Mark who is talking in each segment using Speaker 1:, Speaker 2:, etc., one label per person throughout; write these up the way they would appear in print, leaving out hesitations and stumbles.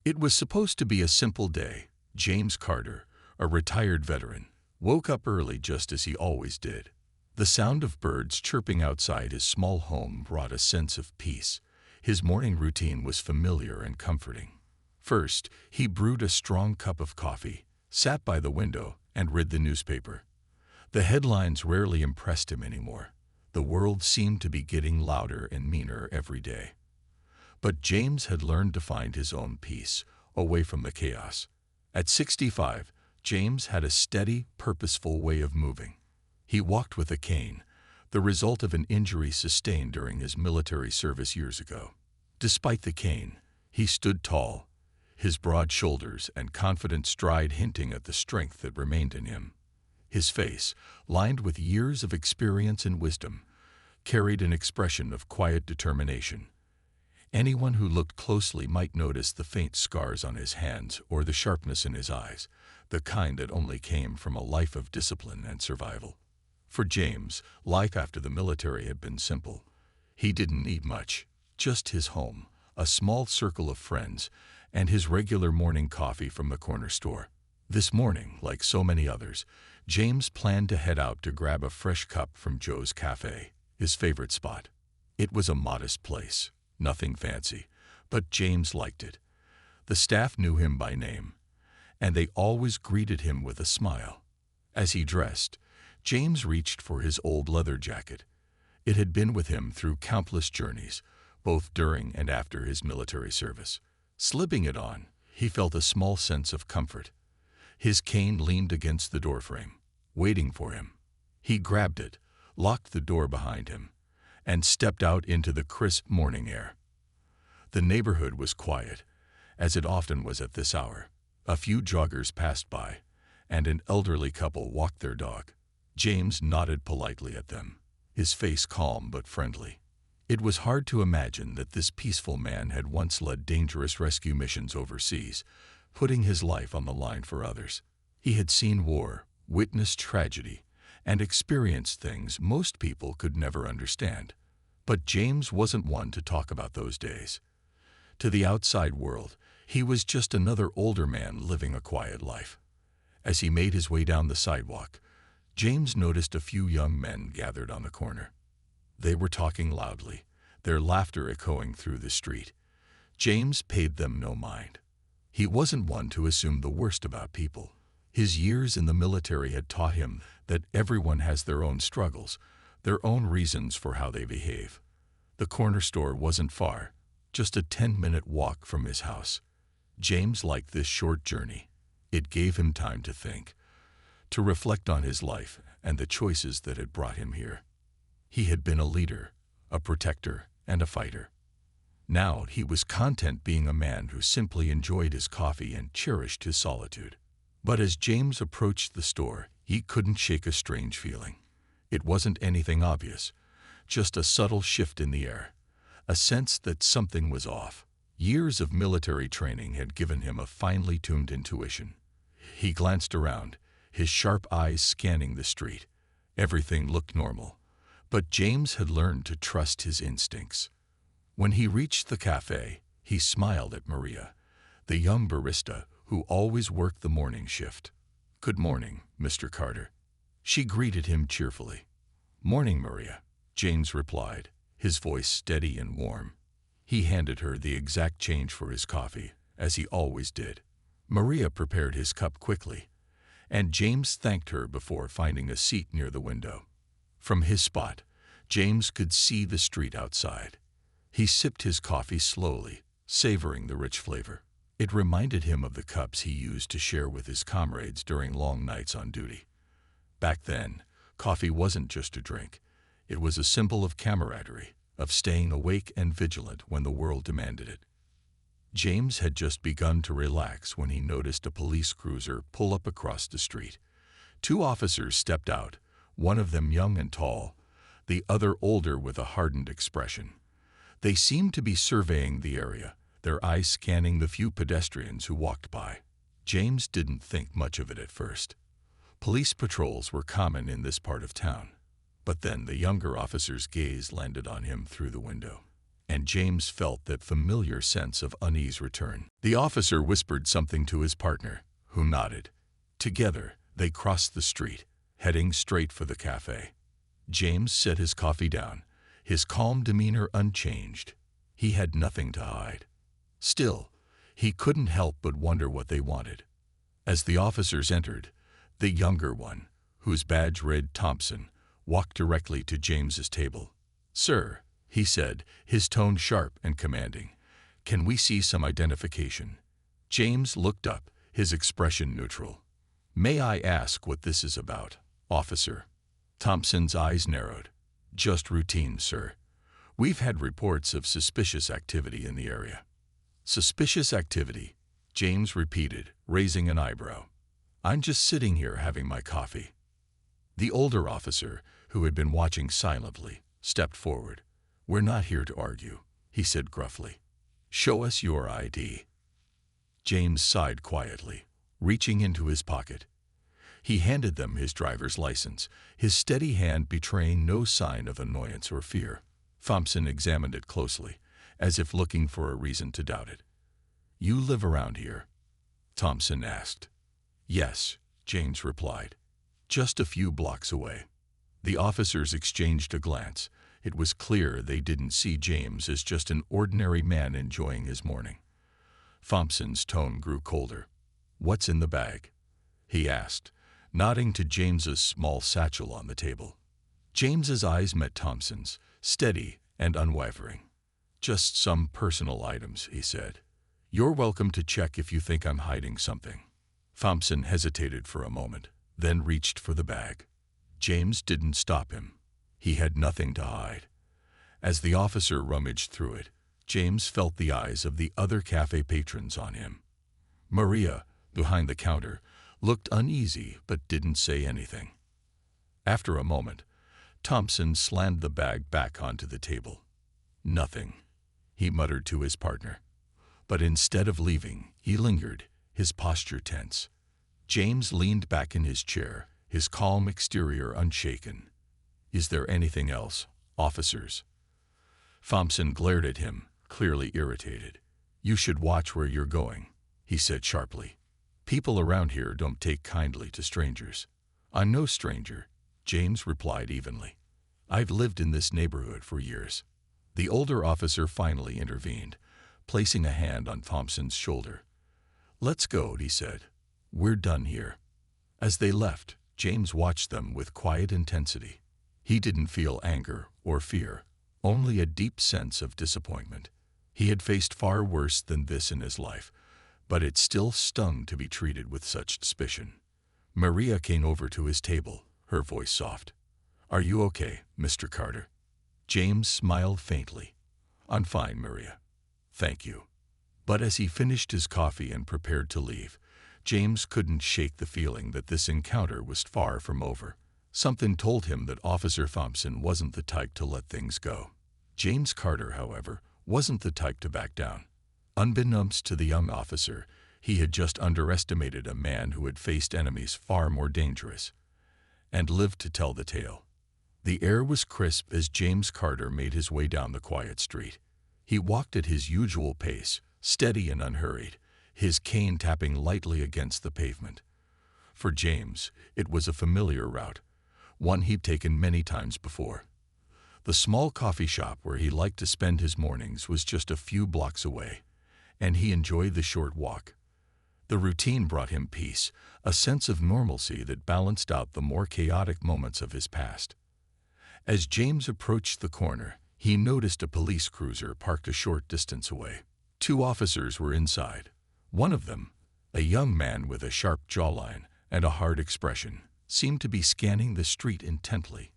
Speaker 1: It was supposed to be a simple day. James Carter, a retired veteran, woke up early just as he always did. The sound of birds chirping outside his small home brought a sense of peace. His morning routine was familiar and comforting. First, he brewed a strong cup of coffee, sat by the window, and read the newspaper. The headlines rarely impressed him anymore. The world seemed to be getting louder and meaner every day. But James had learned to find his own peace, away from the chaos. At 65, James had a steady, purposeful way of moving. He walked with a cane, the result of an injury sustained during his military service years ago. Despite the cane, he stood tall, his broad shoulders and confident stride hinting at the strength that remained in him. His face, lined with years of experience and wisdom, carried an expression of quiet determination. Anyone who looked closely might notice the faint scars on his hands or the sharpness in his eyes, the kind that only came from a life of discipline and survival. For James, life after the military had been simple. He didn't need much, just his home, a small circle of friends, and his regular morning coffee from the corner store. This morning, like so many others, James planned to head out to grab a fresh cup from Joe's Cafe, his favorite spot. It was a modest place, nothing fancy, but James liked it. The staff knew him by name, and they always greeted him with a smile. As he dressed, James reached for his old leather jacket. It had been with him through countless journeys, both during and after his military service. Slipping it on, he felt a small sense of comfort. His cane leaned against the doorframe, waiting for him. He grabbed it, locked the door behind him, and stepped out into the crisp morning air. The neighborhood was quiet, as it often was at this hour. A few joggers passed by, and an elderly couple walked their dog. James nodded politely at them, his face calm but friendly. It was hard to imagine that this peaceful man had once led dangerous rescue missions overseas, putting his life on the line for others. He had seen war, witnessed tragedy, and experienced things most people could never understand. But James wasn't one to talk about those days. To the outside world, he was just another older man living a quiet life. As he made his way down the sidewalk, James noticed a few young men gathered on the corner. They were talking loudly, their laughter echoing through the street. James paid them no mind. He wasn't one to assume the worst about people. His years in the military had taught him that everyone has their own struggles, their own reasons for how they behave. The corner store wasn't far, just a 10-minute walk from his house. James liked this short journey. It gave him time to think, to reflect on his life and the choices that had brought him here. He had been a leader, a protector, and a fighter. Now he was content being a man who simply enjoyed his coffee and cherished his solitude. But as James approached the store, he couldn't shake a strange feeling. It wasn't anything obvious, just a subtle shift in the air, a sense that something was off. Years of military training had given him a finely tuned intuition. He glanced around, his sharp eyes scanning the street. Everything looked normal, but James had learned to trust his instincts. When he reached the cafe, he smiled at Maria, the young barista who always worked the morning shift. "Good morning, Mr. Carter." She greeted him cheerfully. "Morning, Maria," James replied, his voice steady and warm. He handed her the exact change for his coffee, as he always did. Maria prepared his cup quickly, and James thanked her before finding a seat near the window. From his spot, James could see the street outside. He sipped his coffee slowly, savoring the rich flavor. It reminded him of the cups he used to share with his comrades during long nights on duty. Back then, coffee wasn't just a drink. It was a symbol of camaraderie, of staying awake and vigilant when the world demanded it. James had just begun to relax when he noticed a police cruiser pull up across the street. Two officers stepped out, one of them young and tall, the other older with a hardened expression. They seemed to be surveying the area, their eyes scanning the few pedestrians who walked by. James didn't think much of it at first. Police patrols were common in this part of town. But then the younger officer's gaze landed on him through the window. and James felt that familiar sense of unease return. The officer whispered something to his partner, who nodded. Together, they crossed the street, heading straight for the cafe. James set his coffee down, his calm demeanor unchanged. He had nothing to hide. Still, he couldn't help but wonder what they wanted. As the officers entered, the younger one, whose badge read Thompson, walked directly to James's table. "Sir," he said, his tone sharp and commanding, "can we see some identification?" James looked up, his expression neutral. "May I ask what this is about, officer?" Thompson's eyes narrowed. "Just routine, sir. We've had reports of suspicious activity in the area." "Suspicious activity," James repeated, raising an eyebrow. "I'm just sitting here having my coffee." The older officer, who had been watching silently, stepped forward. "We're not here to argue," he said gruffly. "Show us your ID." James sighed quietly, reaching into his pocket. He handed them his driver's license, his steady hand betraying no sign of annoyance or fear. Thompson examined it closely, as if looking for a reason to doubt it. "You live around here?" Thompson asked. "Yes," James replied. "Just a few blocks away." The officers exchanged a glance. It was clear they didn't see James as just an ordinary man enjoying his morning. Thompson's tone grew colder. "What's in the bag?" he asked, nodding to James's small satchel on the table. James's eyes met Thompson's, steady and unwavering. "Just some personal items," he said. "You're welcome to check if you think I'm hiding something." Thompson hesitated for a moment, then reached for the bag. James didn't stop him. He had nothing to hide. As the officer rummaged through it, James felt the eyes of the other cafe patrons on him. Maria, behind the counter, looked uneasy but didn't say anything. After a moment, Thompson slammed the bag back onto the table. "Nothing," he muttered to his partner. But instead of leaving, he lingered, his posture tense. James leaned back in his chair, his calm exterior unshaken. "Is there anything else, officers?" Thompson glared at him, clearly irritated. "You should watch where you're going," he said sharply. "People around here don't take kindly to strangers." "I'm no stranger," James replied evenly. "I've lived in this neighborhood for years." The older officer finally intervened, placing a hand on Thompson's shoulder. "Let's go," he said. "We're done here." As they left, James watched them with quiet intensity. He didn't feel anger or fear, only a deep sense of disappointment. He had faced far worse than this in his life, but it still stung to be treated with such suspicion. Maria came over to his table, her voice soft. "Are you okay, Mr. Carter?" James smiled faintly. "I'm fine, Maria. Thank you." But as he finished his coffee and prepared to leave, James couldn't shake the feeling that this encounter was far from over. Something told him that Officer Thompson wasn't the type to let things go. James Carter, however, wasn't the type to back down. Unbeknownst to the young officer, he had just underestimated a man who had faced enemies far more dangerous, and lived to tell the tale. The air was crisp as James Carter made his way down the quiet street. He walked at his usual pace, steady and unhurried, his cane tapping lightly against the pavement. For James, it was a familiar route, one he'd taken many times before. The small coffee shop where he liked to spend his mornings was just a few blocks away, and he enjoyed the short walk. The routine brought him peace, a sense of normalcy that balanced out the more chaotic moments of his past. As James approached the corner, he noticed a police cruiser parked a short distance away. 2 officers were inside. One of them, a young man with a sharp jawline and a hard expression, seemed to be scanning the street intently.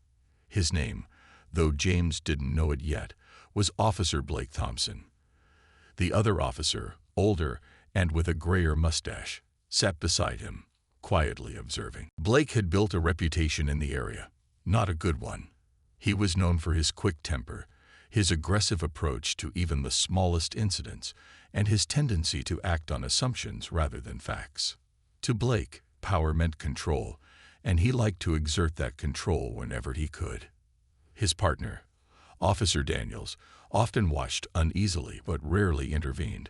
Speaker 1: His name, though James didn't know it yet, was Officer Blake Thompson. The other officer, older and with a grayer mustache, sat beside him, quietly observing. Blake had built a reputation in the area, not a good one. He was known for his quick temper, his aggressive approach to even the smallest incidents, and his tendency to act on assumptions rather than facts. To Blake, power meant control, and he liked to exert that control whenever he could. His partner, Officer Daniels often watched uneasily but rarely intervened.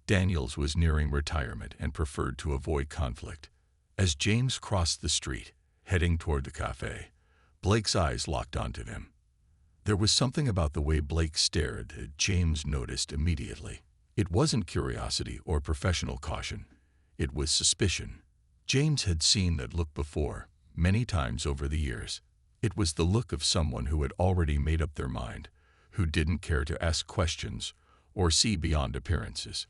Speaker 1: Daniels was nearing retirement and preferred to avoid conflict. As James crossed the street, heading toward the cafe, Blake's eyes locked onto him. There was something about the way Blake stared that James noticed immediately. It wasn't curiosity or professional caution. It was suspicion. James had seen that look before, many times over the years. It was the look of someone who had already made up their mind, who didn't care to ask questions or see beyond appearances.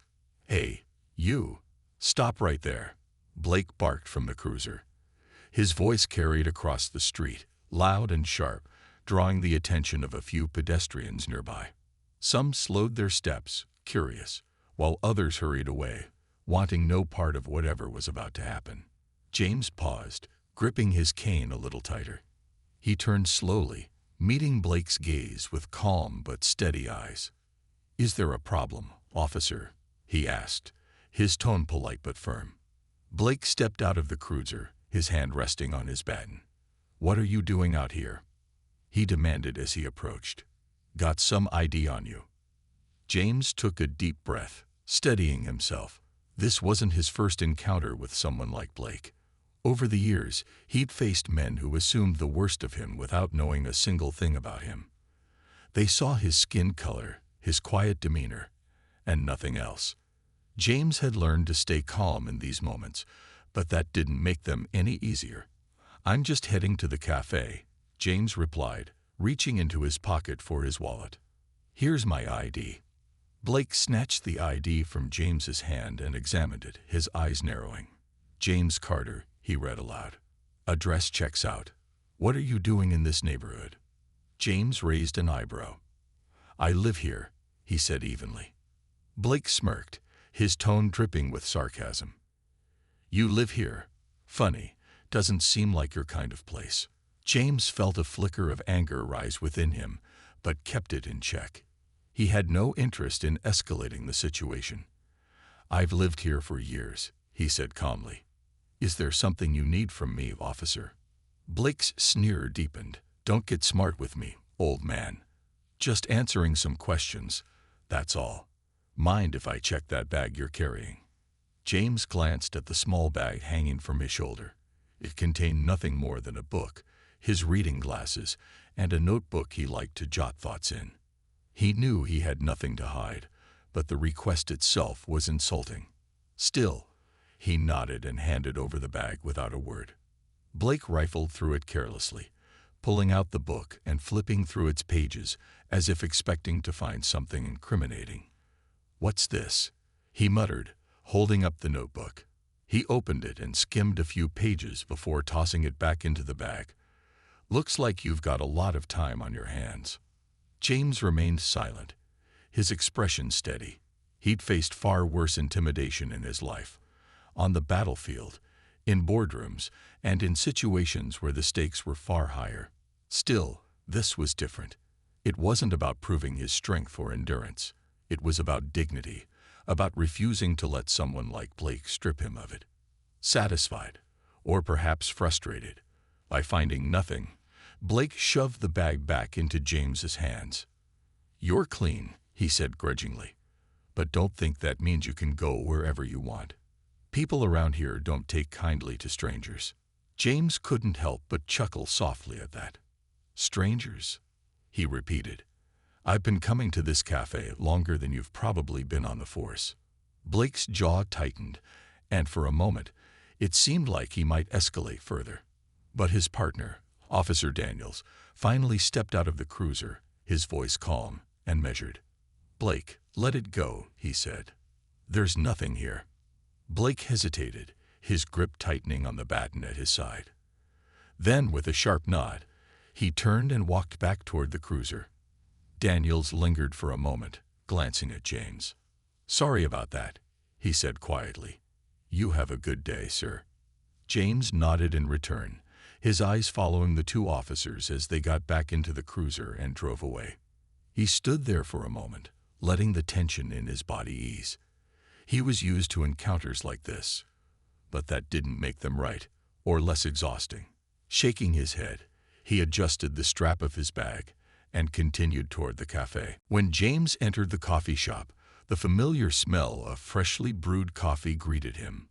Speaker 1: "Hey, you! Stop right there!" Blake barked from the cruiser. His voice carried across the street, loud and sharp, drawing the attention of a few pedestrians nearby. Some slowed their steps, curious, while others hurried away, wanting no part of whatever was about to happen. James paused, gripping his cane a little tighter. He turned slowly, meeting Blake's gaze with calm but steady eyes. "Is there a problem, officer?" he asked, his tone polite but firm. Blake stepped out of the cruiser, his hand resting on his baton. "What are you doing out here?" he demanded as he approached. "Got some ID on you?" James took a deep breath, steadying himself. This wasn't his first encounter with someone like Blake. Over the years, he'd faced men who assumed the worst of him without knowing a single thing about him. They saw his skin color, his quiet demeanor, and nothing else. James had learned to stay calm in these moments, but that didn't make them any easier. "I'm just heading to the cafe," James replied, reaching into his pocket for his wallet. "Here's my ID." Blake snatched the ID from James's hand and examined it, his eyes narrowing. "James Carter," he read aloud. "Address checks out. What are you doing in this neighborhood?" James raised an eyebrow. "I live here," he said evenly. Blake smirked, his tone dripping with sarcasm. "You live here? Funny, doesn't seem like your kind of place." James felt a flicker of anger rise within him, but kept it in check. He had no interest in escalating the situation. "I've lived here for years," he said calmly. "Is there something you need from me, officer?" Blake's sneer deepened. "Don't get smart with me, old man. Just answering some questions, that's all. Mind if I check that bag you're carrying?" James glanced at the small bag hanging from his shoulder. It contained nothing more than a book, his reading glasses, and a notebook he liked to jot thoughts in. He knew he had nothing to hide, but the request itself was insulting. Still, he nodded and handed over the bag without a word. Blake rifled through it carelessly, pulling out the book and flipping through its pages as if expecting to find something incriminating. "What's this?" he muttered, holding up the notebook. He opened it and skimmed a few pages before tossing it back into the bag. "Looks like you've got a lot of time on your hands." James remained silent, his expression steady. He'd faced far worse intimidation in his life. On the battlefield, in boardrooms, and in situations where the stakes were far higher. Still, this was different. It wasn't about proving his strength or endurance. It was about dignity, about refusing to let someone like Blake strip him of it. Satisfied, or perhaps frustrated, by finding nothing, Blake shoved the bag back into James's hands. "You're clean," he said grudgingly, "but don't think that means you can go wherever you want. People around here don't take kindly to strangers." James couldn't help but chuckle softly at that. "Strangers?" he repeated. "I've been coming to this cafe longer than you've probably been on the force." Blake's jaw tightened, and for a moment, it seemed like he might escalate further. But his partner, Officer Daniels, finally stepped out of the cruiser, his voice calm and measured. "Blake, let it go," he said. "There's nothing here." Blake hesitated, his grip tightening on the baton at his side. Then, with a sharp nod, he turned and walked back toward the cruiser. Daniels lingered for a moment, glancing at James. "Sorry about that," he said quietly. "You have a good day, sir." James nodded in return, his eyes following the two officers as they got back into the cruiser and drove away. He stood there for a moment, letting the tension in his body ease. He was used to encounters like this, but that didn't make them right, or less exhausting. Shaking his head, he adjusted the strap of his bag and continued toward the cafe. When James entered the coffee shop, the familiar smell of freshly brewed coffee greeted him.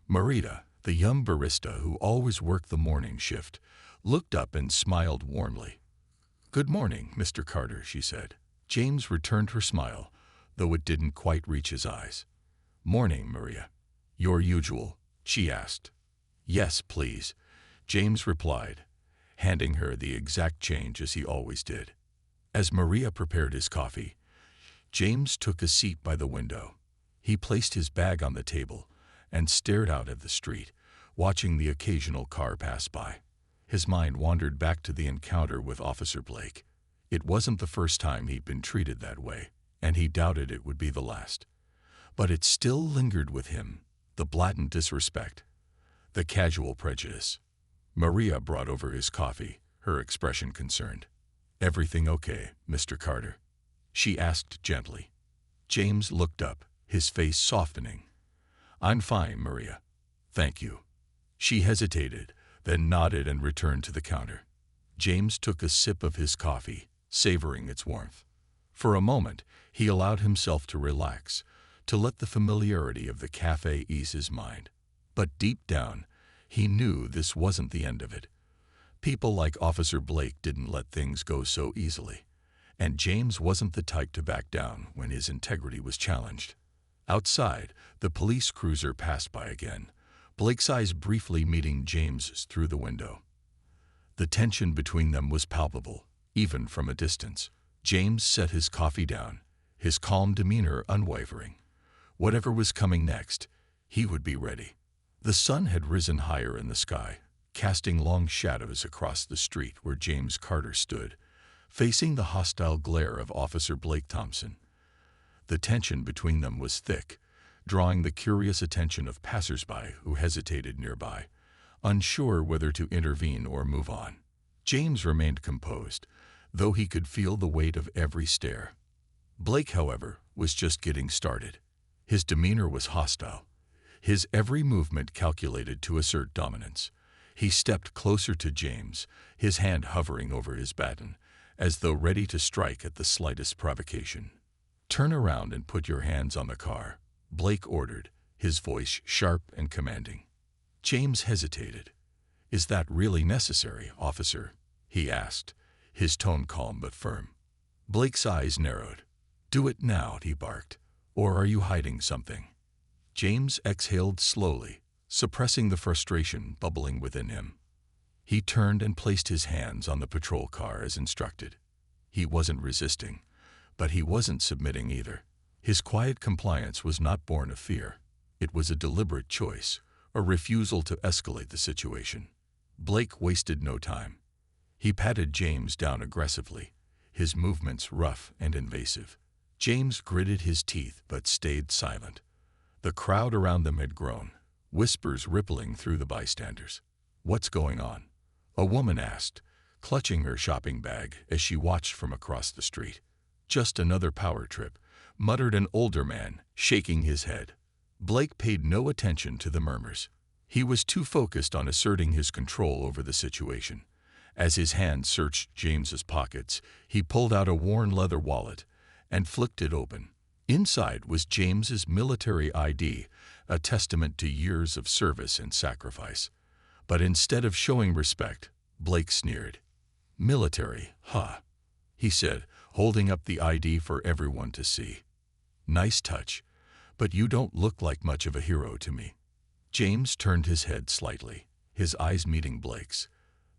Speaker 1: Marita, the young barista who always worked the morning shift, looked up and smiled warmly. "Good morning, Mr. Carter," she said. James returned her smile, though it didn't quite reach his eyes. "Morning, Maria. Your usual?" she asked. "Yes, please," James replied, handing her the exact change as he always did. As Maria prepared his coffee, James took a seat by the window. He placed his bag on the table and stared out at the street, watching the occasional car pass by. His mind wandered back to the encounter with Officer Blake. It wasn't the first time he'd been treated that way, and he doubted it would be the last. But it still lingered with him, the blatant disrespect, the casual prejudice. Maria brought over his coffee, her expression concerned. "Everything okay, Mr. Carter?" she asked gently. James looked up, his face softening. "I'm fine, Maria. Thank you." She hesitated, then nodded and returned to the counter. James took a sip of his coffee, savoring its warmth. For a moment, he allowed himself to relax, to let the familiarity of the cafe ease his mind. But deep down, he knew this wasn't the end of it. People like Officer Blake didn't let things go so easily, and James wasn't the type to back down when his integrity was challenged. Outside, the police cruiser passed by again, Blake's eyes briefly meeting James's through the window. The tension between them was palpable, even from a distance. James set his coffee down, his calm demeanor unwavering. Whatever was coming next, he would be ready. The sun had risen higher in the sky, casting long shadows across the street where James Carter stood, facing the hostile glare of Officer Blake Thompson. The tension between them was thick, drawing the curious attention of passers-by who hesitated nearby, unsure whether to intervene or move on. James remained composed, though he could feel the weight of every stare. Blake, however, was just getting started. His demeanor was hostile, his every movement calculated to assert dominance. He stepped closer to James, his hand hovering over his baton, as though ready to strike at the slightest provocation. "Turn around and put your hands on the car," Blake ordered, his voice sharp and commanding. James hesitated. "Is that really necessary, officer?" he asked, his tone calm but firm. Blake's eyes narrowed. "Do it now," he barked. "Or are you hiding something?" James exhaled slowly, suppressing the frustration bubbling within him. He turned and placed his hands on the patrol car as instructed. He wasn't resisting, but he wasn't submitting either. His quiet compliance was not born of fear. It was a deliberate choice, a refusal to escalate the situation. Blake wasted no time. He patted James down aggressively, his movements rough and invasive. James gritted his teeth but stayed silent. The crowd around them had grown, whispers rippling through the bystanders. "What's going on?" a woman asked, clutching her shopping bag as she watched from across the street. "Just another power trip," muttered an older man, shaking his head. Blake paid no attention to the murmurs. He was too focused on asserting his control over the situation. As his hand searched James's pockets, he pulled out a worn leather wallet and flicked it open. Inside was James's military ID, a testament to years of service and sacrifice. But instead of showing respect, Blake sneered. "Military, huh?" he said, holding up the ID for everyone to see. "Nice touch, but you don't look like much of a hero to me." James turned his head slightly, his eyes meeting Blake's.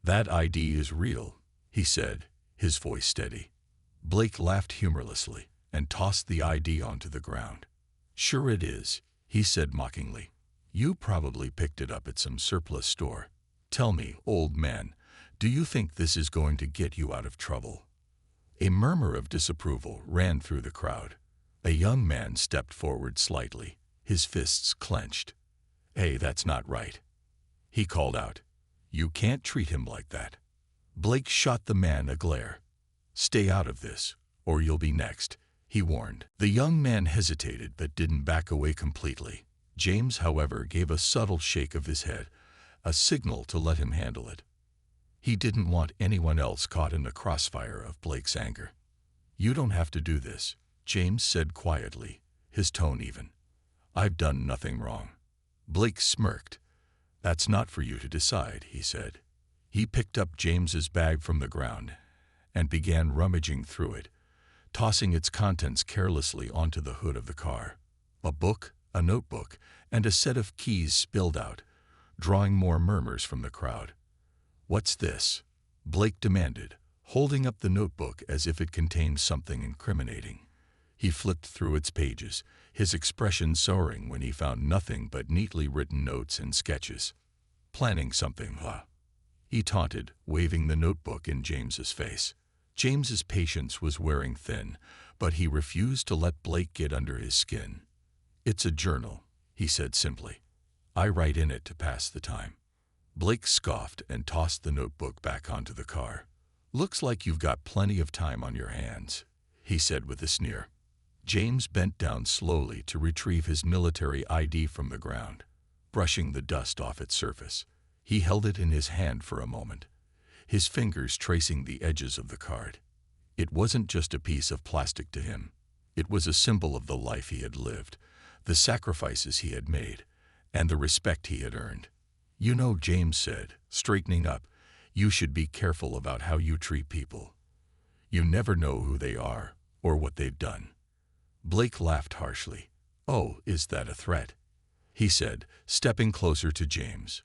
Speaker 1: "That ID is real," he said, his voice steady. Blake laughed humorlessly and tossed the ID onto the ground. "Sure it is," he said mockingly. "You probably picked it up at some surplus store. Tell me, old man, do you think this is going to get you out of trouble?" A murmur of disapproval ran through the crowd. A young man stepped forward slightly, his fists clenched. "Hey, that's not right," he called out. "You can't treat him like that." Blake shot the man a glare. "Stay out of this, or you'll be next," he warned. The young man hesitated but didn't back away completely. James, however, gave a subtle shake of his head, a signal to let him handle it. He didn't want anyone else caught in the crossfire of Blake's anger. "You don't have to do this," James said quietly, his tone even. "I've done nothing wrong." Blake smirked. "That's not for you to decide," he said. He picked up James's bag from the ground and began rummaging through it, tossing its contents carelessly onto the hood of the car. A book, a notebook, and a set of keys spilled out, drawing more murmurs from the crowd. "What's this?" Blake demanded, holding up the notebook as if it contained something incriminating. He flipped through its pages, his expression soaring when he found nothing but neatly written notes and sketches. "Planning something, huh?" he taunted, waving the notebook in James's face. James's patience was wearing thin, but he refused to let Blake get under his skin. "It's a journal," he said simply. "I write in it to pass the time." Blake scoffed and tossed the notebook back onto the car. "Looks like you've got plenty of time on your hands," he said with a sneer. James bent down slowly to retrieve his military ID from the ground, brushing the dust off its surface. He held it in his hand for a moment, his fingers tracing the edges of the card. It wasn't just a piece of plastic to him. It was a symbol of the life he had lived, the sacrifices he had made, and the respect he had earned. "You know," James said, straightening up, "you should be careful about how you treat people. You never know who they are or what they've done." Blake laughed harshly. "Oh, is that a threat?" he said, stepping closer to James.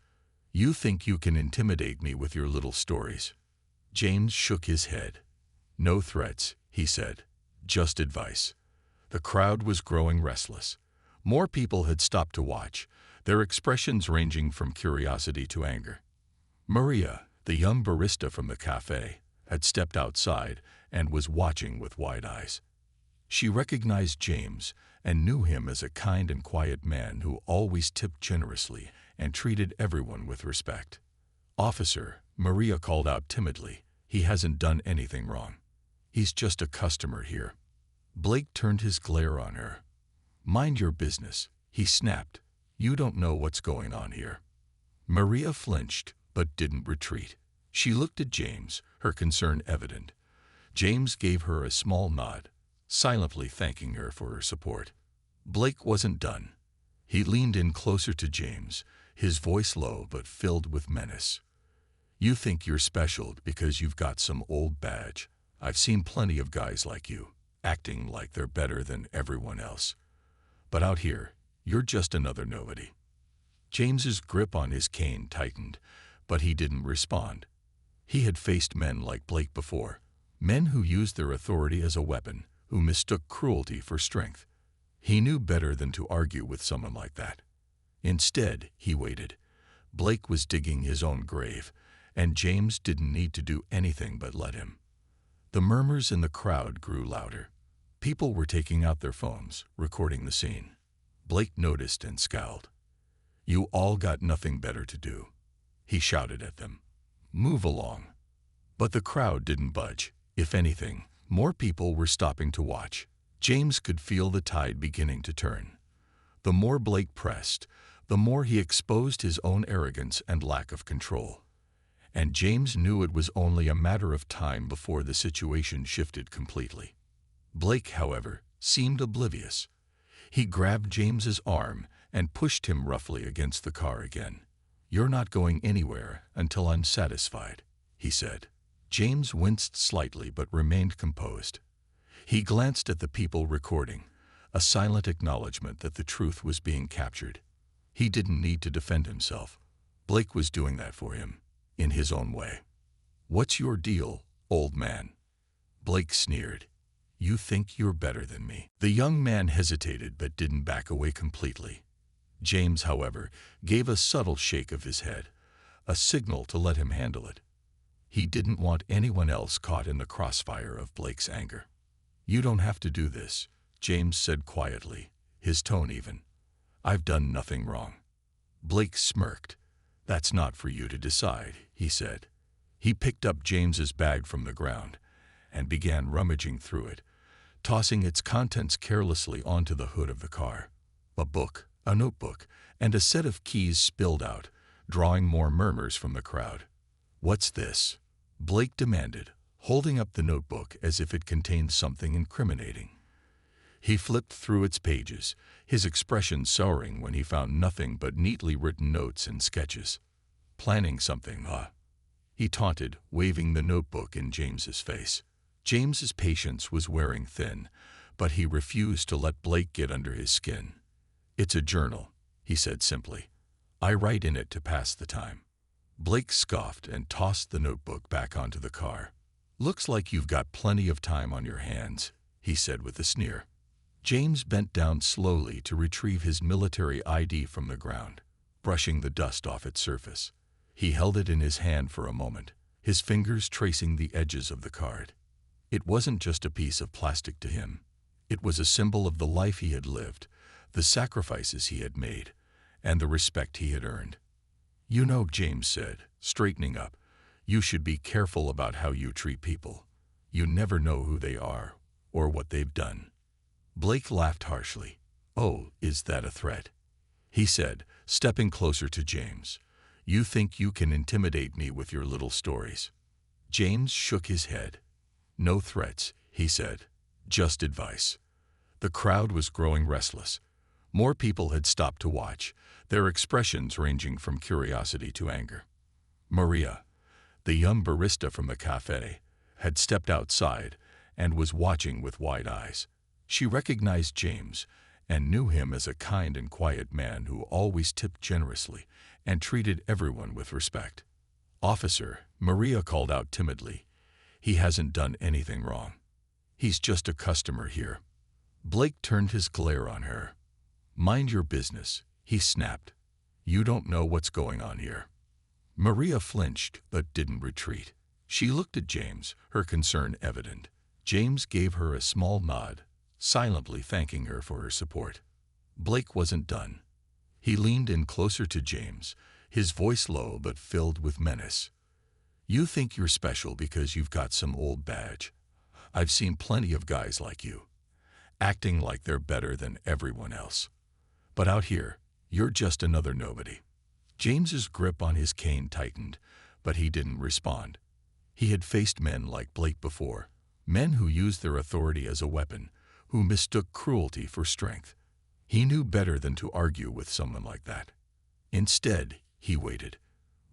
Speaker 1: "You think you can intimidate me with your little stories?" James shook his head. "No threats," he said, "just advice." The crowd was growing restless. More people had stopped to watch, their expressions ranging from curiosity to anger. Maria, the young barista from the cafe, had stepped outside and was watching with wide eyes. She recognized James and knew him as a kind and quiet man who always tipped generously and treated everyone with respect. "Officer," Maria called out timidly, "he hasn't done anything wrong. He's just a customer here." Blake turned his glare on her. "Mind your business," he snapped. "You don't know what's going on here." Maria flinched, but didn't retreat. She looked at James, her concern evident. James gave her a small nod, silently thanking her for her support. Blake wasn't done. He leaned in closer to James, his voice low but filled with menace. "You think you're special because you've got some old badge. I've seen plenty of guys like you, acting like they're better than everyone else. But out here, you're just another nobody." James's grip on his cane tightened, but he didn't respond. He had faced men like Blake before, men who used their authority as a weapon, who mistook cruelty for strength. He knew better than to argue with someone like that. Instead, he waited. Blake was digging his own grave, and James didn't need to do anything but let him. The murmurs in the crowd grew louder. People were taking out their phones, recording the scene. Blake noticed and scowled. "You all got nothing better to do," he shouted at them. "Move along." But the crowd didn't budge. If anything, more people were stopping to watch. James could feel the tide beginning to turn. The more Blake pressed, the more he exposed his own arrogance and lack of control. And James knew it was only a matter of time before the situation shifted completely. Blake, however, seemed oblivious. He grabbed James's arm and pushed him roughly against the car again. "You're not going anywhere until I'm satisfied," he said. James winced slightly but remained composed. He glanced at the people recording, a silent acknowledgement that the truth was being captured. He didn't need to defend himself. Blake was doing that for him, in his own way. "What's your deal, old man?" Blake sneered. "You think you're better than me." The young man hesitated but didn't back away completely. James, however, gave a subtle shake of his head, a signal to let him handle it. He didn't want anyone else caught in the crossfire of Blake's anger. "You don't have to do this," James said quietly, his tone even. "I've done nothing wrong." Blake smirked. "That's not for you to decide," he said. He picked up James's bag from the ground and began rummaging through it, tossing its contents carelessly onto the hood of the car. A book, a notebook, and a set of keys spilled out, drawing more murmurs from the crowd. "What's this?" Blake demanded, holding up the notebook as if it contained something incriminating. He flipped through its pages, his expression souring when he found nothing but neatly written notes and sketches. "Planning something, huh?" he taunted, waving the notebook in James's face. James's patience was wearing thin, but he refused to let Blake get under his skin. "It's a journal," he said simply. "I write in it to pass the time." Blake scoffed and tossed the notebook back onto the car. "Looks like you've got plenty of time on your hands," he said with a sneer. James bent down slowly to retrieve his military ID from the ground, brushing the dust off its surface. He held it in his hand for a moment, his fingers tracing the edges of the card. It wasn't just a piece of plastic to him. It was a symbol of the life he had lived, the sacrifices he had made, and the respect he had earned. "You know," James said, straightening up, "you should be careful about how you treat people. You never know who they are or what they've done." Blake laughed harshly. "Oh, is that a threat?" he said, stepping closer to James. "You think you can intimidate me with your little stories?" James shook his head. "No threats," he said, "just advice." The crowd was growing restless. More people had stopped to watch, their expressions ranging from curiosity to anger. Maria, the young barista from the cafe, had stepped outside and was watching with wide eyes. She recognized James and knew him as a kind and quiet man who always tipped generously and treated everyone with respect. "Officer," Maria called out timidly, "he hasn't done anything wrong. He's just a customer here." Blake turned his glare on her. "Mind your business," he snapped. "You don't know what's going on here." Maria flinched but didn't retreat. She looked at James, her concern evident. James gave her a small nod, silently thanking her for her support. Blake wasn't done. He leaned in closer to James, his voice low but filled with menace. "You think you're special because you've got some old badge. I've seen plenty of guys like you, acting like they're better than everyone else. But out here, you're just another nobody." James's grip on his cane tightened, but he didn't respond. He had faced men like Blake before, men who used their authority as a weapon, who mistook cruelty for strength. He knew better than to argue with someone like that. Instead, he waited.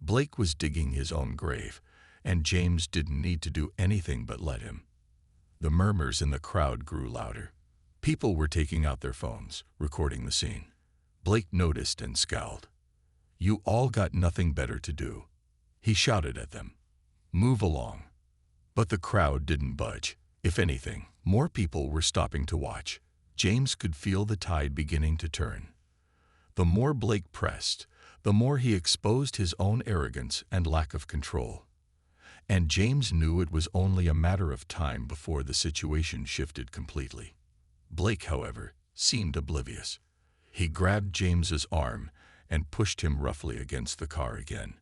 Speaker 1: Blake was digging his own grave, and James didn't need to do anything but let him. The murmurs in the crowd grew louder. People were taking out their phones, recording the scene. Blake noticed and scowled. "You all got nothing better to do," he shouted at them. "Move along." But the crowd didn't budge. If anything, more people were stopping to watch. James could feel the tide beginning to turn. The more Blake pressed, the more he exposed his own arrogance and lack of control. And James knew it was only a matter of time before the situation shifted completely. Blake, however, seemed oblivious. He grabbed James's arm and pushed him roughly against the car again.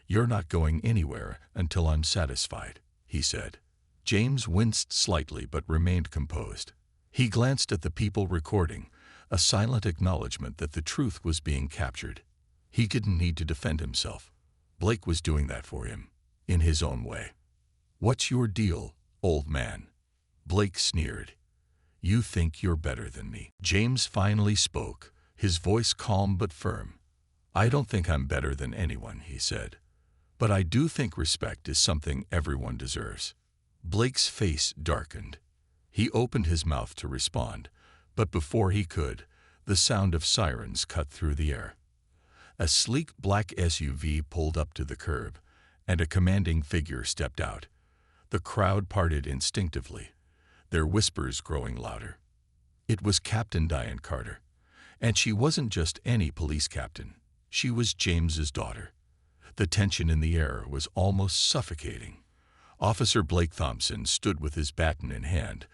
Speaker 1: "You're not going anywhere until I'm satisfied," he said. James winced slightly but remained composed. He glanced at the people recording, a silent acknowledgement that the truth was being captured. He didn't need to defend himself. Blake was doing that for him, in his own way. "What's your deal, old man?" Blake sneered. "You think you're better than me." James finally spoke, his voice calm but firm. "I don't think I'm better than anyone," he said. "But I do think respect is something everyone deserves." Blake's face darkened. He opened his mouth to respond, but before he could, the sound of sirens cut through the air. A sleek black SUV pulled up to the curb, and a commanding figure stepped out. The crowd parted instinctively, their whispers growing louder. It was Captain Diane Carter, and she wasn't just any police captain. She was James's daughter. The tension in the air was almost suffocating. Officer Blake Thompson stood with his baton in hand,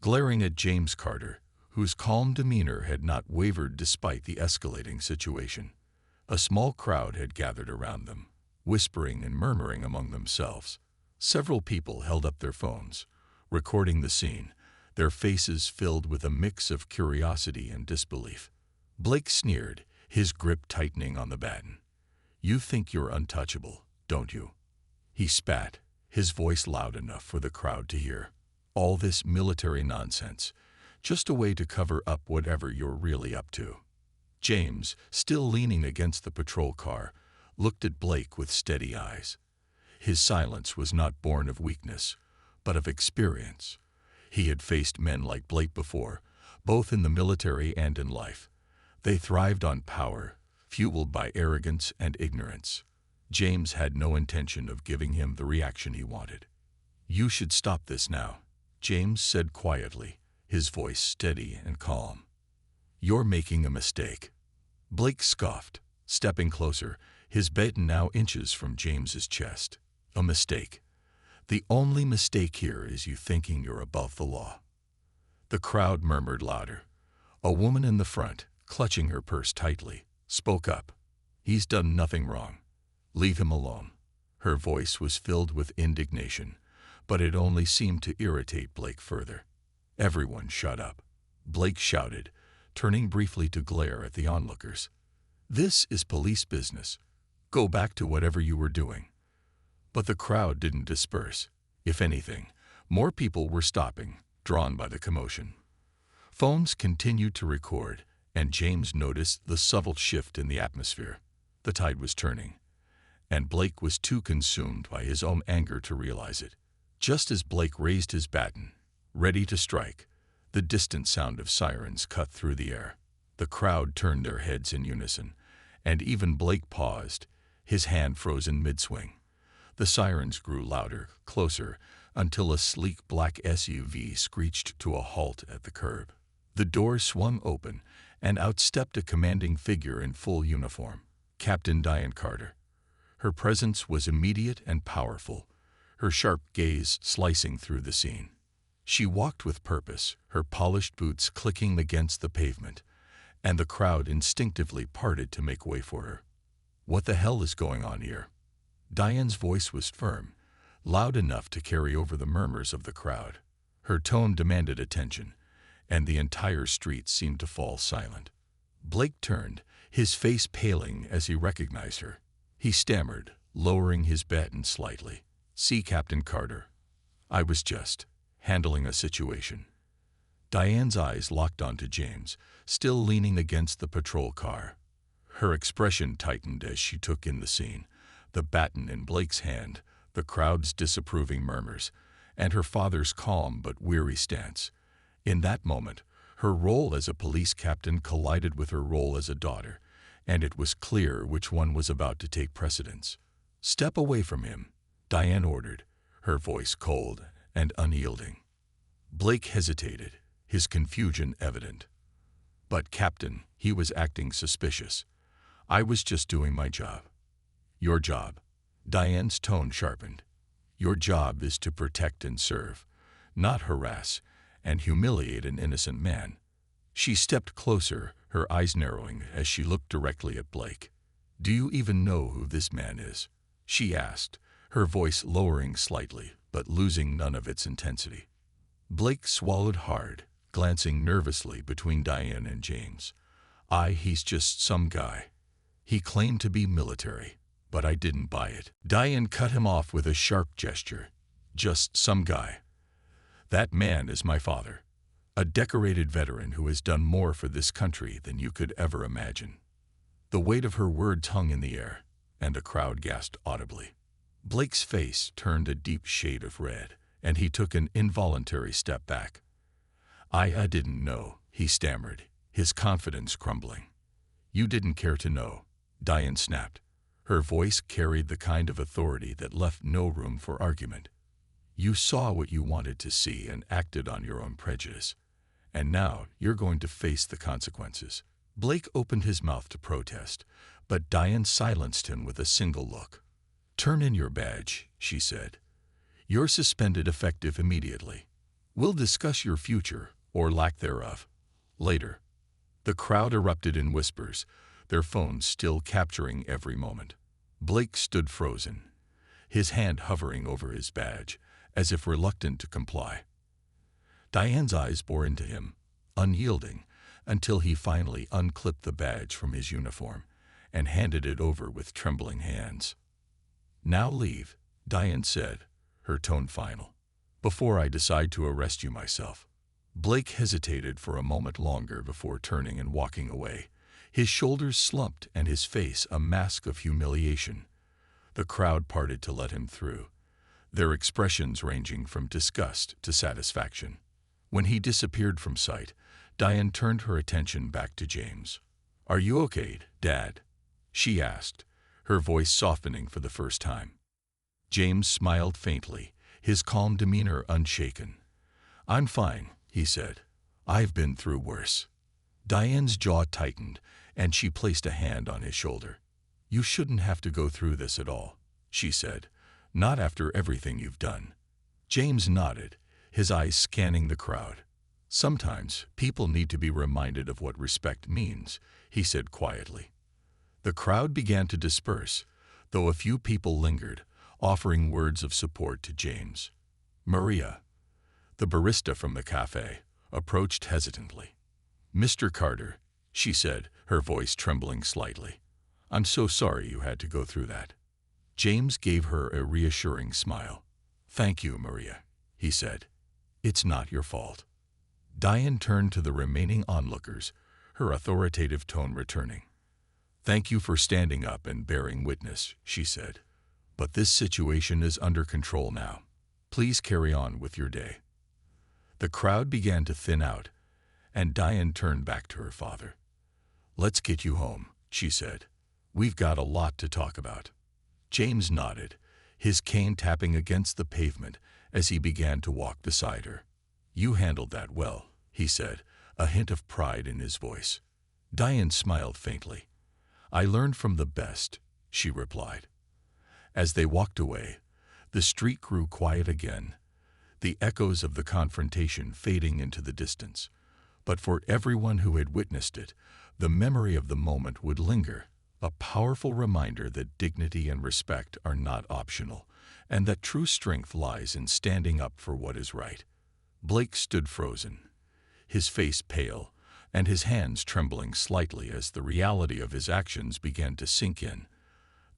Speaker 1: glaring at James Carter, whose calm demeanor had not wavered despite the escalating situation. A small crowd had gathered around them, whispering and murmuring among themselves. Several people held up their phones, recording the scene, their faces filled with a mix of curiosity and disbelief. Blake sneered, his grip tightening on the baton. "You think you're untouchable, don't you? He spat, his voice loud enough for the crowd to hear. All this military nonsense, just a way to cover up whatever you're really up to. James, still leaning against the patrol car, looked at Blake with steady eyes. His silence was not born of weakness, but of experience. He had faced men like Blake before, both in the military and in life. They thrived on power, fueled by arrogance and ignorance. James had no intention of giving him the reaction he wanted. "You should stop this now," James said quietly, his voice steady and calm. "You're making a mistake." Blake scoffed, stepping closer, his baton now inches from James's chest. "A mistake? The only mistake here is you thinking you're above the law." The crowd murmured louder. A woman in the front, clutching her purse tightly, spoke up. "He's done nothing wrong. Leave him alone." Her voice was filled with indignation, but it only seemed to irritate Blake further. Everyone shut up. Blake shouted, turning briefly to glare at the onlookers. "This is police business. Go back to whatever you were doing." But the crowd didn't disperse. If anything, more people were stopping, drawn by the commotion. Phones continued to record, and James noticed the subtle shift in the atmosphere. The tide was turning, and Blake was too consumed by his own anger to realize it. Just as Blake raised his baton, ready to strike, the distant sound of sirens cut through the air. The crowd turned their heads in unison, and even Blake paused, his hand frozen mid-swing. The sirens grew louder, closer, until a sleek black SUV screeched to a halt at the curb. The doors swung open, and out stepped a commanding figure in full uniform, Captain Diane Carter. Her presence was immediate and powerful, her sharp gaze slicing through the scene. She walked with purpose, her polished boots clicking against the pavement, and the crowd instinctively parted to make way for her. "What the hell is going on here?" Diane's voice was firm, loud enough to carry over the murmurs of the crowd. Her tone demanded attention, and the entire street seemed to fall silent. Blake turned, his face paling as he recognized her. He stammered, lowering his baton slightly. "See, Captain Carter, I was just handling a situation." Diane's eyes locked onto James, still leaning against the patrol car. Her expression tightened as she took in the scene, the baton in Blake's hand, the crowd's disapproving murmurs, and her father's calm but weary stance. In that moment, her role as a police captain collided with her role as a daughter, and it was clear which one was about to take precedence. "Step away from him," Diane ordered, her voice cold and unyielding. Blake hesitated, his confusion evident. "But, Captain," he was acting suspicious. "I was just doing my job." "Your job?" Diane's tone sharpened. "Your job is to protect and serve, not harass and humiliate an innocent man." She stepped closer, her eyes narrowing as she looked directly at Blake. "Do you even know who this man is?" she asked, her voice lowering slightly, but losing none of its intensity. Blake swallowed hard, glancing nervously between Diane and James. He's just some guy. He claimed to be military, but I didn't buy it." Diane cut him off with a sharp gesture. "Just some guy. That man is my father, a decorated veteran who has done more for this country than you could ever imagine." The weight of her words hung in the air, and the crowd gasped audibly. Blake's face turned a deep shade of red, and he took an involuntary step back. I didn't know," he stammered, his confidence crumbling. "You didn't care to know," Diane snapped. Her voice carried the kind of authority that left no room for argument. "You saw what you wanted to see and acted on your own prejudice. And now you're going to face the consequences." Blake opened his mouth to protest, but Diane silenced him with a single look. "Turn in your badge," she said. "You're suspended effective immediately. We'll discuss your future, or lack thereof, later." The crowd erupted in whispers, their phones still capturing every moment. Blake stood frozen, his hand hovering over his badge, as if reluctant to comply. Diane's eyes bore into him, unyielding, until he finally unclipped the badge from his uniform and handed it over with trembling hands. "Now leave," Diane said, her tone final. "Before I decide to arrest you myself." Blake hesitated for a moment longer before turning and walking away. His shoulders slumped and his face a mask of humiliation. The crowd parted to let him through, their expressions ranging from disgust to satisfaction. When he disappeared from sight, Diane turned her attention back to James. "Are you okay, Dad?" she asked, her voice softening for the first time. James smiled faintly, his calm demeanor unshaken. "I'm fine," he said. "I've been through worse." Diane's jaw tightened, and she placed a hand on his shoulder. "You shouldn't have to go through this at all," she said. "Not after everything you've done." James nodded, his eyes scanning the crowd. "Sometimes people need to be reminded of what respect means," he said quietly. The crowd began to disperse, though a few people lingered, offering words of support to James. Maria, the barista from the cafe, approached hesitantly. "Mr. Carter," she said, her voice trembling slightly. "I'm so sorry you had to go through that." James gave her a reassuring smile. "Thank you, Maria," he said. "It's not your fault." Diane turned to the remaining onlookers, her authoritative tone returning. "Thank you for standing up and bearing witness," she said. "But this situation is under control now. Please carry on with your day." The crowd began to thin out, and Diane turned back to her father. "Let's get you home," she said. "We've got a lot to talk about." James nodded, his cane tapping against the pavement as he began to walk beside her. "You handled that well," he said, a hint of pride in his voice. Diane smiled faintly. "I learned from the best," she replied. As they walked away, the street grew quiet again, the echoes of the confrontation fading into the distance. But for everyone who had witnessed it, the memory of the moment would linger, a powerful reminder that dignity and respect are not optional, and that true strength lies in standing up for what is right. Blake stood frozen, his face pale, and his hands trembling slightly as the reality of his actions began to sink in.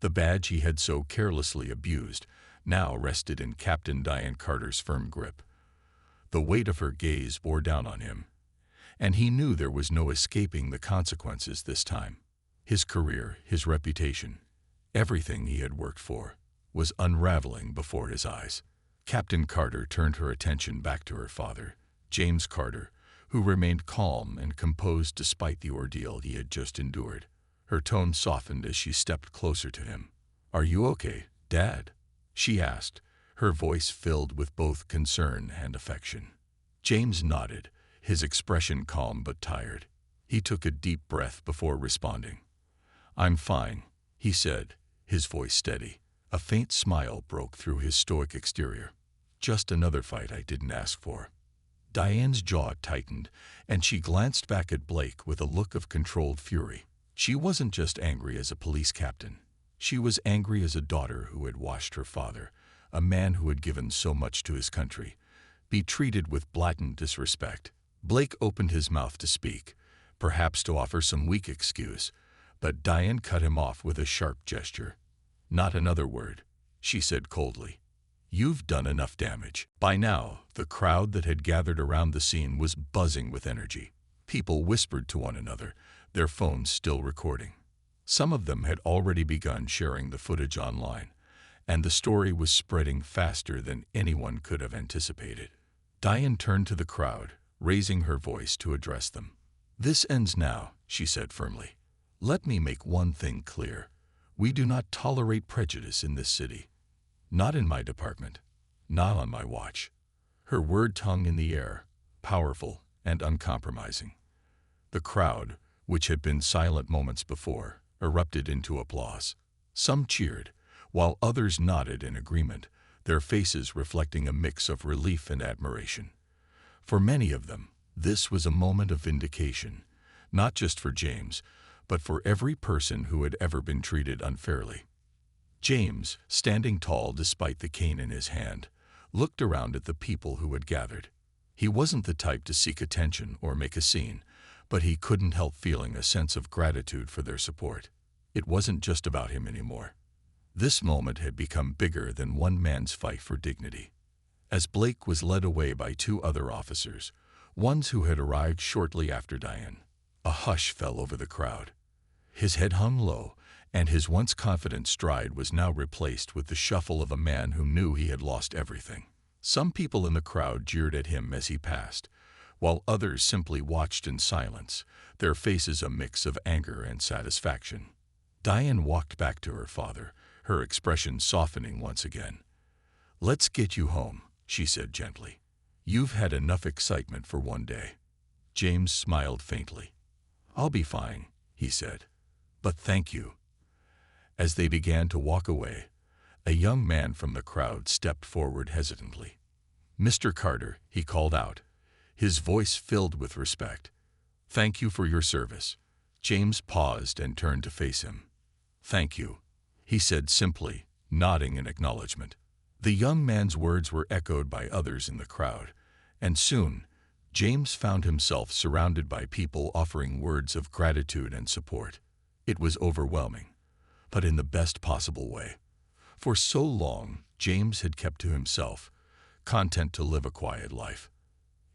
Speaker 1: The badge he had so carelessly abused now rested in Captain Diane Carter's firm grip. The weight of her gaze bore down on him, and he knew there was no escaping the consequences this time. His career, his reputation, everything he had worked for, was unraveling before his eyes. Captain Carter turned her attention back to her father, James Carter, who remained calm and composed despite the ordeal he had just endured. Her tone softened as she stepped closer to him. "Are you okay, Dad?" she asked, her voice filled with both concern and affection. James nodded, his expression calm but tired. He took a deep breath before responding. "I'm fine," he said, his voice steady. A faint smile broke through his stoic exterior. "Just another fight I didn't ask for." Diane's jaw tightened, and she glanced back at Blake with a look of controlled fury. She wasn't just angry as a police captain. She was angry as a daughter who had watched her father, a man who had given so much to his country, be treated with blatant disrespect. Blake opened his mouth to speak, perhaps to offer some weak excuse, but Diane cut him off with a sharp gesture. "Not another word," she said coldly. "You've done enough damage." By now, the crowd that had gathered around the scene was buzzing with energy. People whispered to one another, their phones still recording. Some of them had already begun sharing the footage online, and the story was spreading faster than anyone could have anticipated. Diane turned to the crowd, raising her voice to address them. "This ends now," she said firmly. "Let me make one thing clear. We do not tolerate prejudice in this city. Not in my department. Not on my watch." Her word hung in the air, powerful and uncompromising. The crowd, which had been silent moments before, erupted into applause. Some cheered, while others nodded in agreement, their faces reflecting a mix of relief and admiration. For many of them, this was a moment of vindication, not just for James, but for every person who had ever been treated unfairly. James, standing tall despite the cane in his hand, looked around at the people who had gathered. He wasn't the type to seek attention or make a scene, but he couldn't help feeling a sense of gratitude for their support. It wasn't just about him anymore. This moment had become bigger than one man's fight for dignity. As Blake was led away by two other officers, ones who had arrived shortly after Diane, a hush fell over the crowd. His head hung low, and his once confident stride was now replaced with the shuffle of a man who knew he had lost everything. Some people in the crowd jeered at him as he passed, while others simply watched in silence, their faces a mix of anger and satisfaction. Diane walked back to her father, her expression softening once again. "Let's get you home," she said gently. "You've had enough excitement for one day." James smiled faintly. "I'll be fine," he said. "But thank you." As they began to walk away, a young man from the crowd stepped forward hesitantly. "Mr. Carter," he called out, his voice filled with respect. "Thank you for your service." James paused and turned to face him. "Thank you," he said simply, nodding in acknowledgement. The young man's words were echoed by others in the crowd, and soon James found himself surrounded by people offering words of gratitude and support. It was overwhelming, but in the best possible way. For so long, James had kept to himself, content to live a quiet life.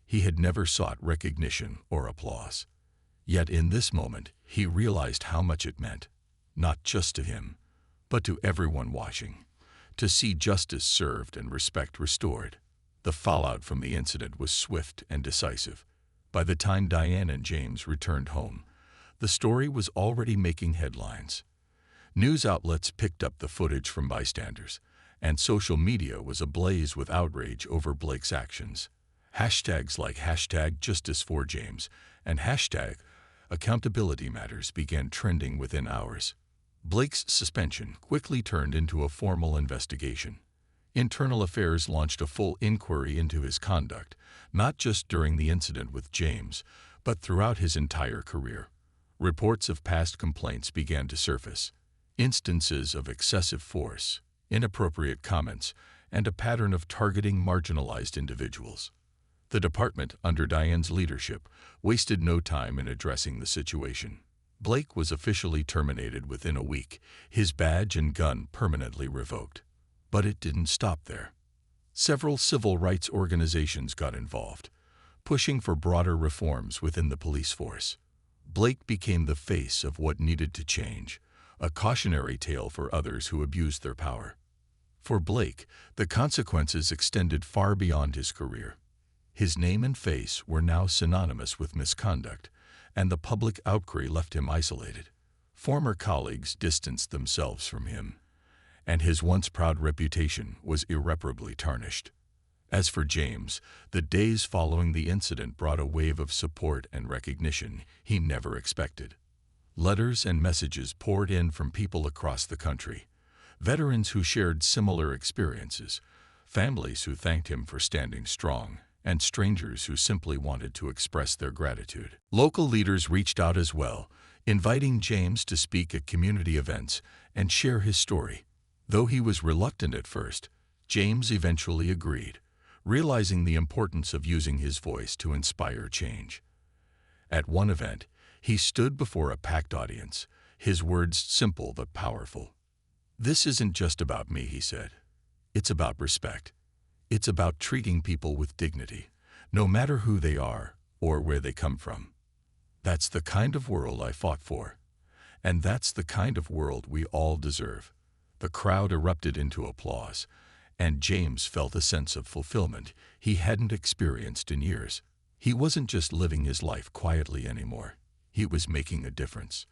Speaker 1: He had never sought recognition or applause. Yet in this moment, he realized how much it meant, not just to him, but to everyone watching, to see justice served and respect restored. The fallout from the incident was swift and decisive. By the time Diane and James returned home, the story was already making headlines. News outlets picked up the footage from bystanders, and social media was ablaze with outrage over Blake's actions. Hashtags like #JusticeForJames and #AccountabilityMatters began trending within hours. Blake's suspension quickly turned into a formal investigation. Internal Affairs launched a full inquiry into his conduct, not just during the incident with James, but throughout his entire career. Reports of past complaints began to surface. Instances of excessive force, inappropriate comments, and a pattern of targeting marginalized individuals. The department, under Diane's leadership, wasted no time in addressing the situation. Blake was officially terminated within a week, his badge and gun permanently revoked. But it didn't stop there. Several civil rights organizations got involved, pushing for broader reforms within the police force. Blake became the face of what needed to change, a cautionary tale for others who abused their power. For Blake, the consequences extended far beyond his career. His name and face were now synonymous with misconduct, and the public outcry left him isolated. Former colleagues distanced themselves from him, and his once proud reputation was irreparably tarnished. As for James, the days following the incident brought a wave of support and recognition he never expected. Letters and messages poured in from people across the country, veterans who shared similar experiences, families who thanked him for standing strong, and strangers who simply wanted to express their gratitude. Local leaders reached out as well, inviting James to speak at community events and share his story. Though he was reluctant at first, James eventually agreed, realizing the importance of using his voice to inspire change. At one event, he stood before a packed audience, his words simple but powerful. "This isn't just about me," he said. "It's about respect. It's about treating people with dignity, no matter who they are or where they come from. That's the kind of world I fought for, and that's the kind of world we all deserve." The crowd erupted into applause, and James felt a sense of fulfillment he hadn't experienced in years. He wasn't just living his life quietly anymore. He was making a difference.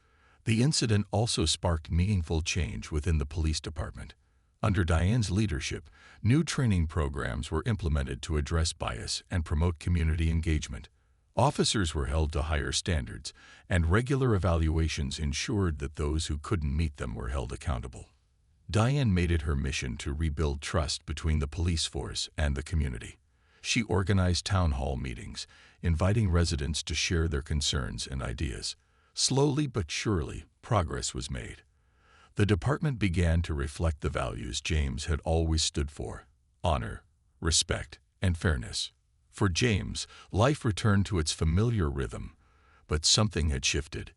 Speaker 1: The incident also sparked meaningful change within the police department. Under Diane's leadership, new training programs were implemented to address bias and promote community engagement. Officers were held to higher standards, and regular evaluations ensured that those who couldn't meet them were held accountable. Diane made it her mission to rebuild trust between the police force and the community. She organized town hall meetings, inviting residents to share their concerns and ideas. Slowly but surely, progress was made. The department began to reflect the values James had always stood for: honor, respect, and fairness. For James, life returned to its familiar rhythm, but something had shifted.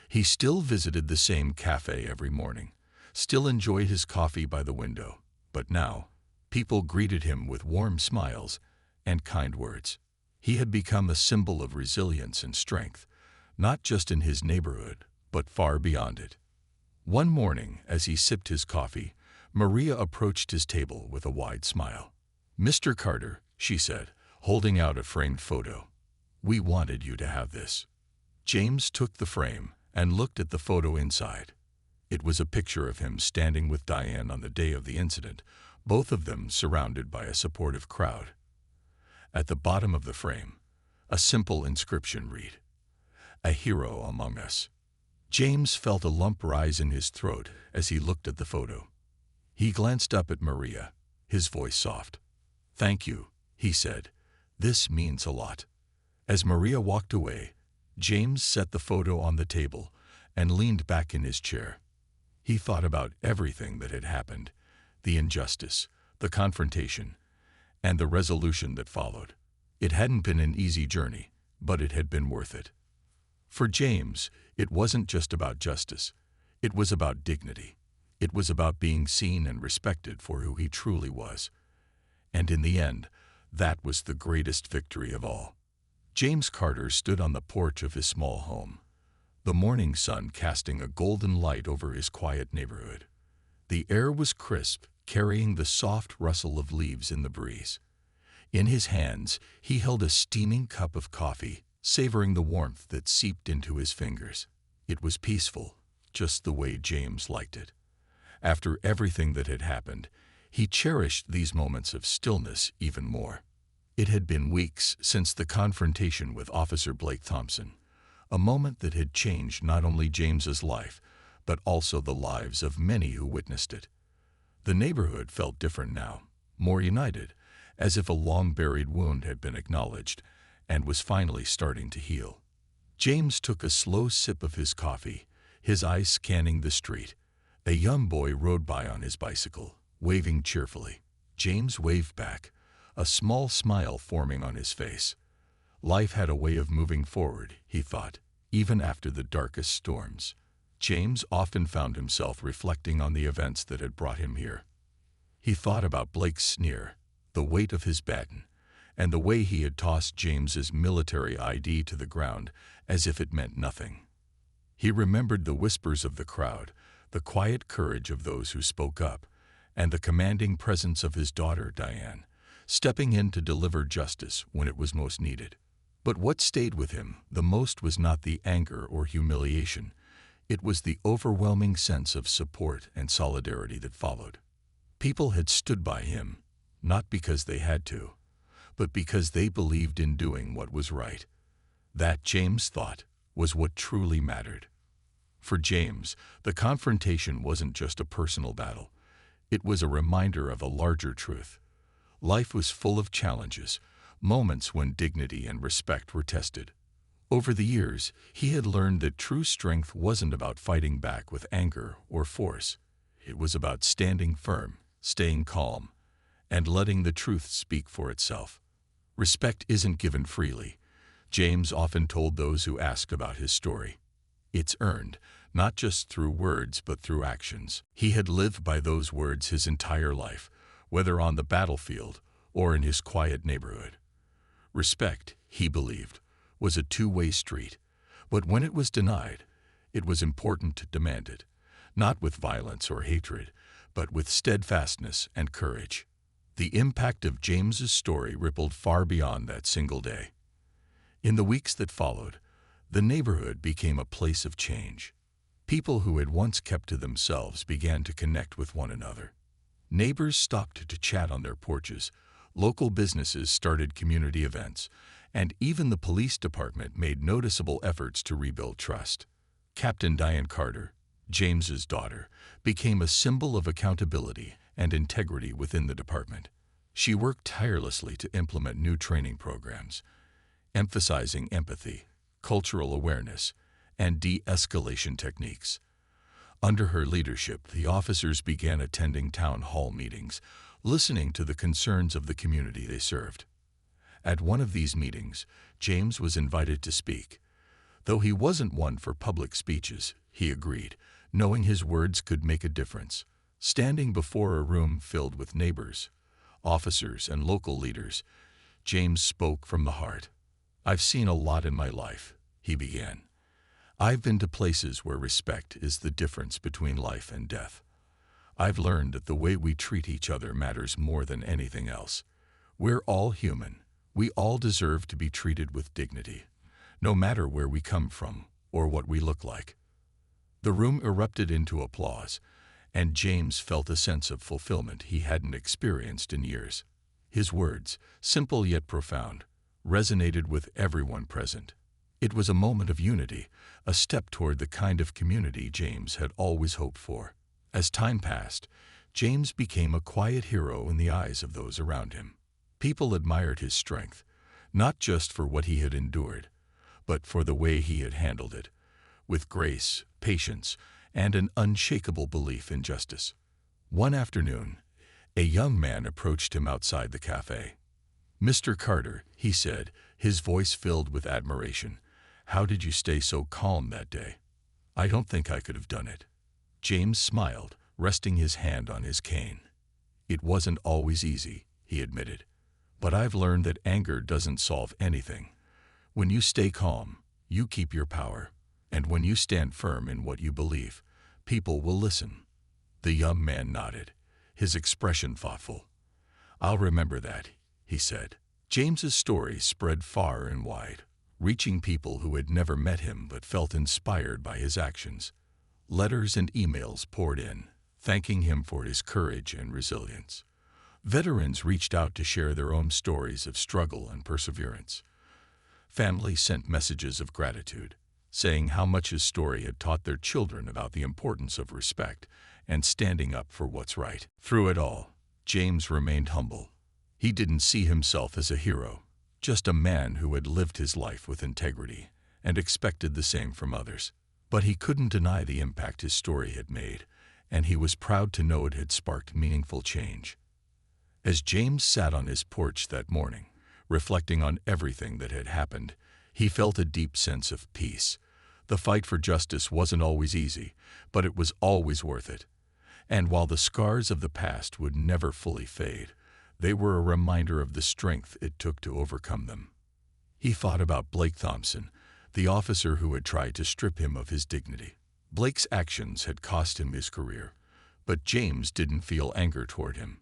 Speaker 1: He still visited the same cafe every morning, still enjoyed his coffee by the window, but now people greeted him with warm smiles and kind words. He had become a symbol of resilience and strength, not just in his neighborhood, but far beyond it. One morning, as he sipped his coffee, Maria approached his table with a wide smile. "Mr. Carter," she said, holding out a framed photo, "we wanted you to have this." James took the frame and looked at the photo inside. It was a picture of him standing with Diane on the day of the incident, both of them surrounded by a supportive crowd. At the bottom of the frame, a simple inscription read, "A hero among us." James felt a lump rise in his throat as he looked at the photo. He glanced up at Maria, his voice soft. "Thank you," he said. "This means a lot." As Maria walked away, James set the photo on the table and leaned back in his chair. He thought about everything that had happened, the injustice, the confrontation, and the resolution that followed. It hadn't been an easy journey, but it had been worth it. For James, it wasn't just about justice. It was about dignity. It was about being seen and respected for who he truly was. And in the end, that was the greatest victory of all. James Carter stood on the porch of his small home, the morning sun casting a golden light over his quiet neighborhood. The air was crisp, carrying the soft rustle of leaves in the breeze. In his hands, he held a steaming cup of coffee, savoring the warmth that seeped into his fingers. It was peaceful, just the way James liked it. After everything that had happened, he cherished these moments of stillness even more. It had been weeks since the confrontation with Officer Blake Thompson, a moment that had changed not only James's life, but also the lives of many who witnessed it. The neighborhood felt different now, more united, as if a long-buried wound had been acknowledged and was finally starting to heal. James took a slow sip of his coffee, his eyes scanning the street. A young boy rode by on his bicycle, waving cheerfully. James waved back, a small smile forming on his face. Life had a way of moving forward, he thought, even after the darkest storms. James often found himself reflecting on the events that had brought him here. He thought about Blake's sneer, the weight of his baton, and the way he had tossed James's military ID to the ground as if it meant nothing. He remembered the whispers of the crowd, the quiet courage of those who spoke up, and the commanding presence of his daughter, Diane, stepping in to deliver justice when it was most needed. But what stayed with him the most was not the anger or humiliation. It was the overwhelming sense of support and solidarity that followed. People had stood by him, not because they had to, but because they believed in doing what was right. That, James thought, was what truly mattered. For James, the confrontation wasn't just a personal battle. It was a reminder of a larger truth. Life was full of challenges, moments when dignity and respect were tested. Over the years, he had learned that true strength wasn't about fighting back with anger or force. It was about standing firm, staying calm, and letting the truth speak for itself. Respect isn't given freely, James often told those who asked about his story. It's earned, not just through words but through actions. He had lived by those words his entire life, whether on the battlefield or in his quiet neighborhood. Respect, he believed, was a two-way street, but when it was denied, it was important to demand it, not with violence or hatred, but with steadfastness and courage. The impact of James's story rippled far beyond that single day. In the weeks that followed, the neighborhood became a place of change. People who had once kept to themselves began to connect with one another. Neighbors stopped to chat on their porches, local businesses started community events, and even the police department made noticeable efforts to rebuild trust. Captain Diane Carter, James's daughter, became a symbol of accountability and integrity within the department. She worked tirelessly to implement new training programs, emphasizing empathy, cultural awareness, and de-escalation techniques. Under her leadership, the officers began attending town hall meetings, listening to the concerns of the community they served. At one of these meetings, James was invited to speak. Though he wasn't one for public speeches, he agreed, knowing his words could make a difference. Standing before a room filled with neighbors, officers, and local leaders, James spoke from the heart. "I've seen a lot in my life," he began. "I've been to places where respect is the difference between life and death. I've learned that the way we treat each other matters more than anything else. We're all human. We all deserve to be treated with dignity, no matter where we come from or what we look like." The room erupted into applause, and James felt a sense of fulfillment he hadn't experienced in years. His words, simple yet profound, resonated with everyone present. It was a moment of unity, a step toward the kind of community James had always hoped for. As time passed, James became a quiet hero in the eyes of those around him. People admired his strength, not just for what he had endured, but for the way he had handled it, with grace, patience, and an unshakable belief in justice. One afternoon, a young man approached him outside the cafe. "Mr. Carter," he said, his voice filled with admiration, "how did you stay so calm that day? I don't think I could have done it." James smiled, resting his hand on his cane. "It wasn't always easy," he admitted, "but I've learned that anger doesn't solve anything. When you stay calm, you keep your power, and when you stand firm in what you believe, people will listen." The young man nodded, his expression thoughtful. "I'll remember that," he said. James's story spread far and wide, reaching people who had never met him but felt inspired by his actions. Letters and emails poured in, thanking him for his courage and resilience. Veterans reached out to share their own stories of struggle and perseverance. Families sent messages of gratitude, saying how much his story had taught their children about the importance of respect and standing up for what's right. Through it all, James remained humble. He didn't see himself as a hero, just a man who had lived his life with integrity and expected the same from others. But he couldn't deny the impact his story had made, and he was proud to know it had sparked meaningful change. As James sat on his porch that morning, reflecting on everything that had happened, he felt a deep sense of peace. The fight for justice wasn't always easy, but it was always worth it. And while the scars of the past would never fully fade, they were a reminder of the strength it took to overcome them. He thought about Blake Thompson, the officer who had tried to strip him of his dignity. Blake's actions had cost him his career, but James didn't feel anger toward him.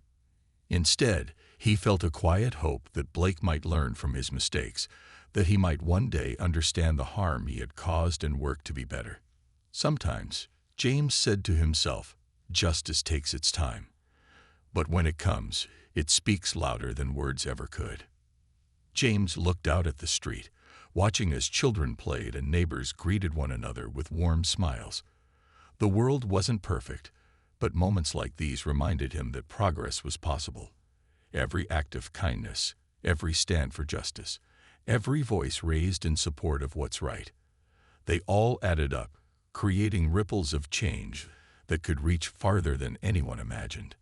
Speaker 1: Instead, he felt a quiet hope that Blake might learn from his mistakes, that he might one day understand the harm he had caused and work to be better. Sometimes, James said to himself, justice takes its time. But when it comes, it speaks louder than words ever could. James looked out at the street, watching as children played and neighbors greeted one another with warm smiles. The world wasn't perfect, but moments like these reminded him that progress was possible. Every act of kindness, every stand for justice, every voice raised in support of what's right. They all added up, creating ripples of change that could reach farther than anyone imagined.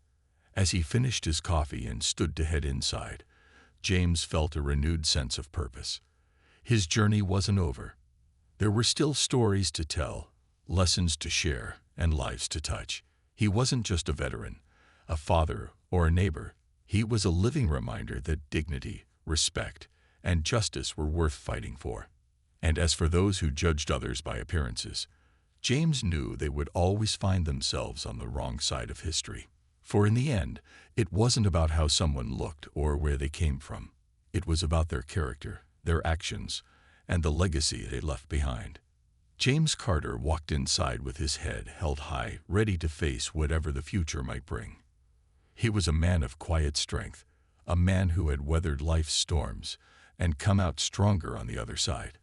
Speaker 1: As he finished his coffee and stood to head inside, James felt a renewed sense of purpose. His journey wasn't over. There were still stories to tell, lessons to share, and lives to touch. He wasn't just a veteran, a father, or a neighbor. He was a living reminder that dignity, respect, and justice were worth fighting for. And as for those who judged others by appearances, James knew they would always find themselves on the wrong side of history. For in the end, it wasn't about how someone looked or where they came from. It was about their character, their actions, and the legacy they left behind. James Carter walked inside with his head held high, ready to face whatever the future might bring. He was a man of quiet strength, a man who had weathered life's storms and come out stronger on the other side.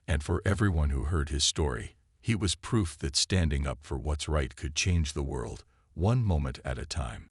Speaker 1: And for everyone who heard his story, he was proof that standing up for what's right could change the world, one moment at a time.